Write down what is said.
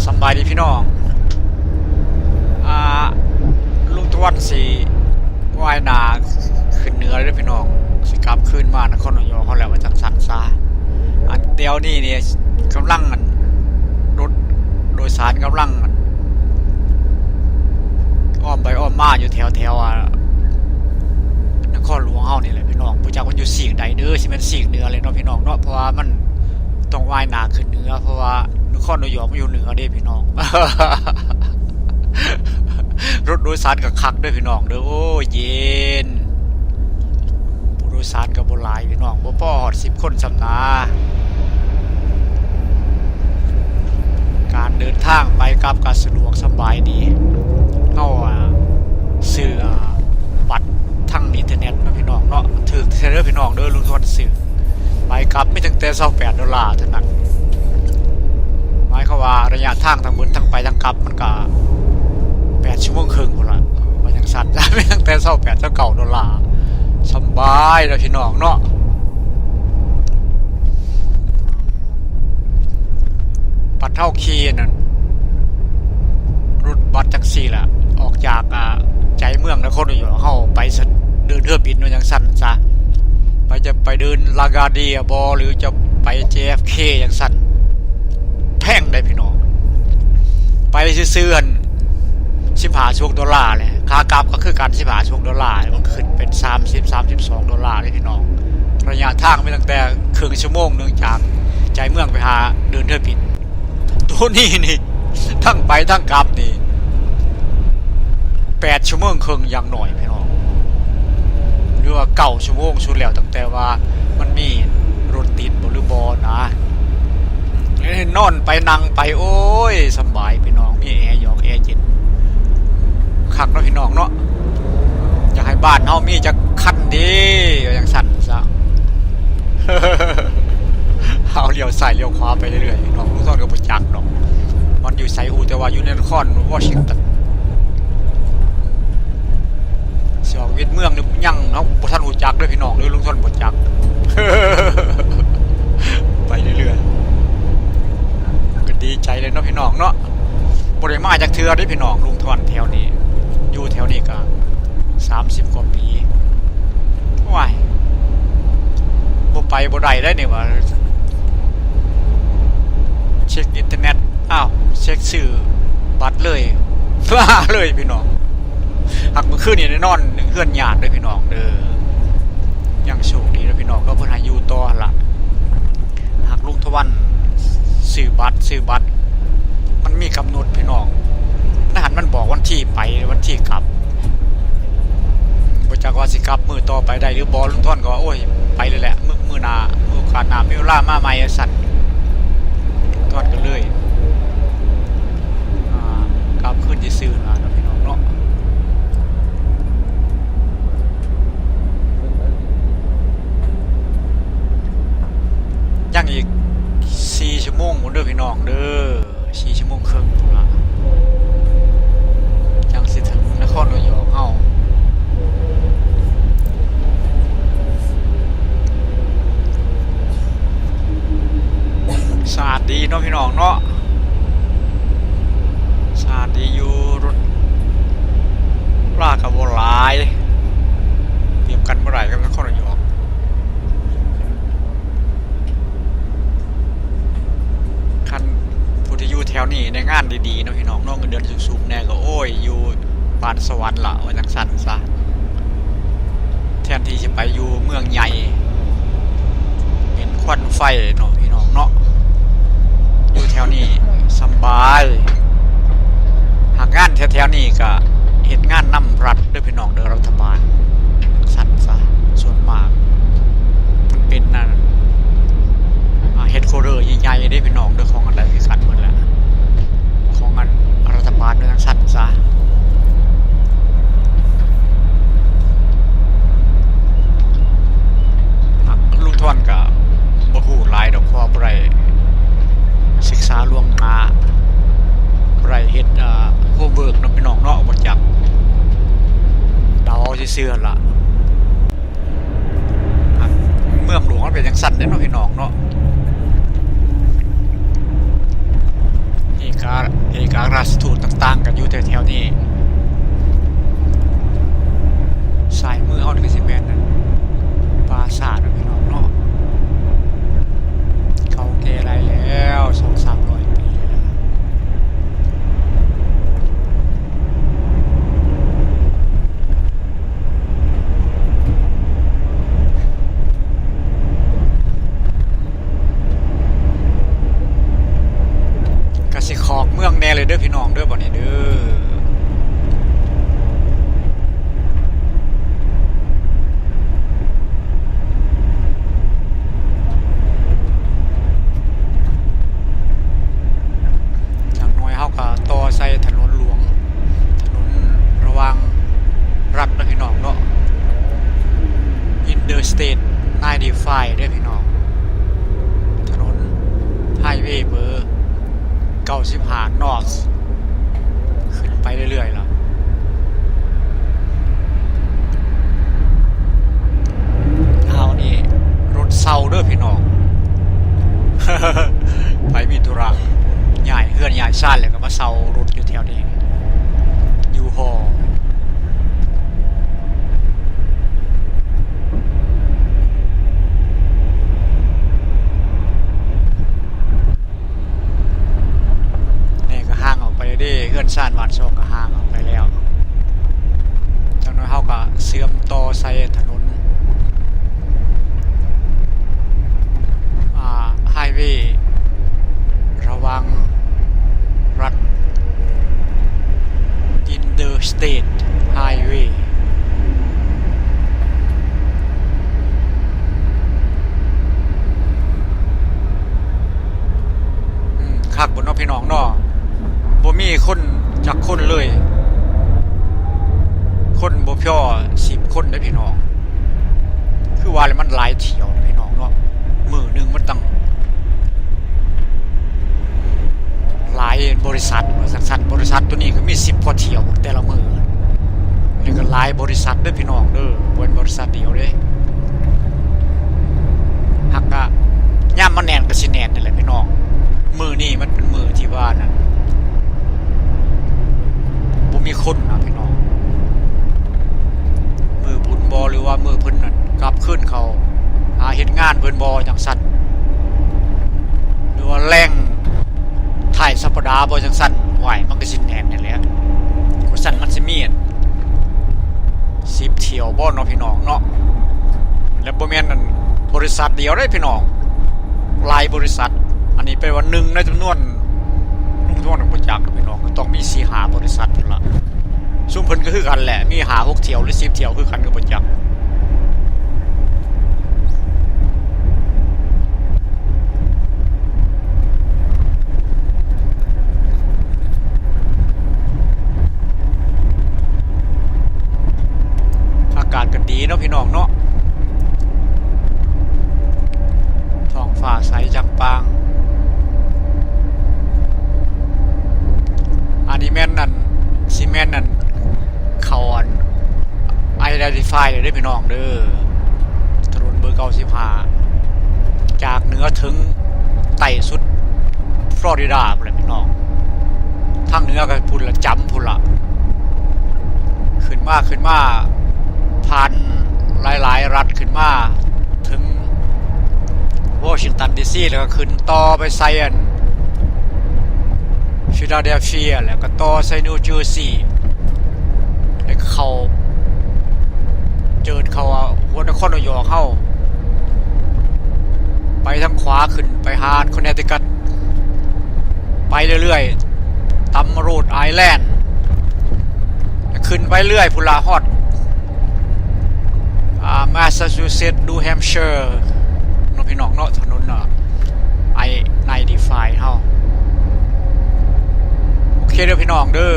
สบายดีพี่น้องอ่าลุงทวัดสีว่ายนาขึ้นเหนือเลยพี่น้องสิกลับขึ้นมานครนายกเขาแล้วมาจากสันซาอันเดียวนี่เนี่ยกำลังรถโดยสารกำลังอ้อมไปอ้อมมาอยู่แถวนครหลวงเฮานี่แหละพี่น้องผู้จักมันอยู่สีกใดเด้อสิมันสีกเหนือเลยเนาะพี่น้องเนาะเพราะว่ามันต้องว่ายนาขึ้นเหนือเพราะว่านครนายกมันอยู่เหนือเด้พี่น้อง รถโดยสารกับคักด้วยพี่น้องเด้อโอ้เย็นผู้โดยสารกับบ่หลายพี่น้องบ่พอฮอด10 คนสำนาการเดินทางไปกลับก็สะดวกสบายดีเอาซื้อบัตรทางอินเทอร์เน็ตนะพี่น้องเนาะถึกเด้อพี่น้องเด้อลุงทวดซื้อไปกลับไม่ถึงแต่$28เท่านั้นหมายความว่าระยะทางทั้งหมดทั้งไปทั้งกลับมันก็8 ชั่วโมงครึ่งพุ่นล่ะว่าจังซั่นไม่ตั้งแต่$28สบายเด้อพี่น้องเนาะบัตรเท่าขี่นั่นรถบัสจังซี่ล่ะออกจากใจเมืองนครนายกเฮาไปเดินเทือกบินว่าจังซั่นซะจะไปเดินลากาเดียบอหรือจะไป JFK จังซั่นแพงได้พี่น้องไปซื้อ$15เลยค่ากลับก็คือการ$15มันขึ้นเป็น$32เลยพี่น้องระยะทางไม่ตั้งแต่ครึ่งชั่วโมงนึงจากใจเมืองไปหาเดินเทือกบินตัวนี้นี่ทั้งไปทั้งกลับนี่8 ชั่วโมงครึ่งอย่างหน่อยพี่น้องหรือว่า9 ชั่วโมงสุดแล้วตั้งแต่ว่ามันมีรถติดหรือบ่นะนอนไปนั่งไปโอ้ยสบายพี่น้องมีแอร์หยอกแอร์เย็นคักเนาะพี่น้องเนาะอยากให้บ้านเฮามีจักคันดีอย่างสั่นซะ เอาเลี้ยวซ้ายเลี้ยวขวาไปเรื่อยๆพี่น้องลุงซ่อนก็บ่จักดอกมันอยู่ไสฮูแต่ว่าอยู่ในนครวอชิงตันเสียวิทย์เมืองนี่ยังเนาะบ่ทันฮู้จักเด้อพี่น้องเด้อลุงซ่อนบ่จัก ไปเรื่อยๆก็ดีใจเลยเนาะพี่น้องเนาะบ่ได้มาจากเทื่อเด้อพี่น้องลุงทอนแถวนี้อยู่แถวนี้ก็30 กว่าปีว้ายบ่ไปบ่ได้ได้นี่ว่าเช็คอินเทอร์เน็ตอ้าวเช็คชื่อบัตรเลยว่าเลยพี่น้องหักเมื่อคืนนี่ได้นอนเฮือนญาติด้วยพี่น้องเด้อยังโชคดีนะพี่น้องก็เพิ่นให้อยู่ต่อล่ะหักลุงทวันซื้อบัตรมันมีกำหนดพี่น้องนั่นมันบอกวันที่ไปวันที่กลับบ่จักว่าสิกลับมื้อต่อไปได้หรือบ่ลุงทวันก็โอ้ยไปเลยแหละมื้อหน้าโอกาสหน้ามีเวลามาใหม่สั่นทอดกันเลยกลับขึ้นที่ซื้อนะพี่น้องเนาะยังอีก4 ชั่วโมงเด้อพี่น้องเด้อ4 ชั่วโมงครึ่งพุ่นล่ะยังสิถึงนครนายกเฮาสะอาดดีเนาะพี่น้องเนาะสะอาดดีอยู่รถลากกับโบหลายเตรียมกันเมื่อไหร่กันนครนายกคันผู้ที่อยู่แถวนี้ในงานดีๆเนาะพี่น้องเนาะเงินเดือนสูงๆแน่ก็โอ้ยอยู่ปานสวรรค์ละว่าจังซั่นซะแทนที่จะไปอยู่เมืองใหญ่เห็นควันไฟเนาะพี่น้องเนาะอยู่แถวนี้สบายหากงานแถวๆนี้ก็เห็นงานนำรัฐด้วยพี่น้องเด้อรัฐบาลสั่นซะส่วนมากมันเป็นเฮดโคเดอร์ใหญ่ๆได้พี่น้องเด้อของอะไรคือกันหมดแหละของอันรัฐบาลเด้อสั่นซะลุงทวนก็บ่ฮู้หลายดอกเพราะบ่ได้ศึกษาล่วงหน้าไรเฮ็ดโฮมเวิร์กเนาะพี่น้องเนาะบ่จักเดาซื่อๆล่ะเมืองหลวงมันเป็นจังซั่นเด้เนาะพี่น้องเนาะนี่ก็ อัครราชทูตต่างๆกันอยู่แถวๆนี้สายมือเขาคือสิแมนนั่นปราสาทนะพี่น้องเนาะเขาเกอะไรแล้ว200-300 ปีแล้วกสิขอกเมืองแน่เลยเด้อพี่น้องเด้อบ่เนี่ยเด้อต่อใส่ถนนหลวงถนนระหว่างรัฐนะพี่น้องเนาะ Interstate 95ด้วยพี่น้องถนนไฮเวย์เบอร์95 North ขึ้นไปเรื่อยๆล่ะเอานี่รถเซาเด้อพี่น้อง ไปมีธุระใหญ่เฮือนใหญ่ซ่านเลยก็มาเซารถอยู่แถวนี้ยูฮอนี่ก็ห่างออกไปได้เฮือนซ่านวานซอกก็ห่างออกไปแล้วจากนั้นเขาก็เสื่อมต่อใส่ถนนไฮเวย์ระวังรัฐ Interstate Highway คักบนน้องพี่น้องเนาะบ่มีคนจักคนเลยคนบ่พอ10 คนได้พี่น้องคือว่าแล้วมันหลายเที่ยวนะพี่น้องเนาะมื้อนึงมันตั้งหลายบริษัทบริษัทตัวนี้ก็มี10 กว่าเที่ยวแต่ละมือนี่ก็หลายบริษัทเด้อพี่น้องเด้อบ่เป็นบริษัทเดียวเด้หักก็ย่ามมันแน่นก็สิแน่นนั่นแหละพี่น้องมือนี่มันเป็นมือที่ว่านั่นบ่มีคนนะพี่น้องมือบุญบ่หรือว่ามือเพิ่นนั่นกลับขึ้นเขาหาเฮ็ดงานเพิ่นบ่จังซั่นหรือว่าแรงถ่ายสัปดาห์บ่จังซั่นไหวมันก็สิแน่นนั่นแหละกูสั่นมันสิมี10 เที่ยวบ่เนาะพี่น้องเนาะแล้วบ่แม่นนั่นบริษัทเดียวได้พี่น้องหลายบริษัทอันนี้เป็นว่า1ในจำนวนของประจักษ์พี่น้องก็ต้องมี 4-5 บริษัทพุ่นละซุ่มเพิ่นก็คือกันแหละมี5-6 เที่ยวหรือ10 เที่ยวคือกันกับประจักษ์อากาศก็ดีเนาะพี่น้องเนาะท้องฟ้าใสจังปางอันนี้แม่นนั่นซีเมนต์นั่นเขาidentify เลยได้พี่น้องเด้อถนนเบอร์95จากเหนือถึงใต้สุดฟลอริดาเลยพี่น้องทางเหนือก็พุ่นละจำพุ่นละขึ้นมาผ่านหลายๆรัฐขึ้นมาถึงวอชิงตันดีซีแล้วก็ขึ้นต่อไปไซแอนฟิลาเดลเฟียแล้วก็ต่อไซนิวเจอร์ซีย์แล้วก็เขาเจิดเขาหัวนครนิวยอร์กเข้าไปทางขวาขึ้นไปฮาร์ดคอนเนตทิคัตไปเรื่อยๆตำโรดไอแลนด์ขึ้นไปเรื่อยพุลาฮอตแมสซาชูเซตส์นิวแฮมป์เชอร์น้องพี่น้องเนาะถนนI-95เฮาโอเคเด้อพี่น้องเด้อ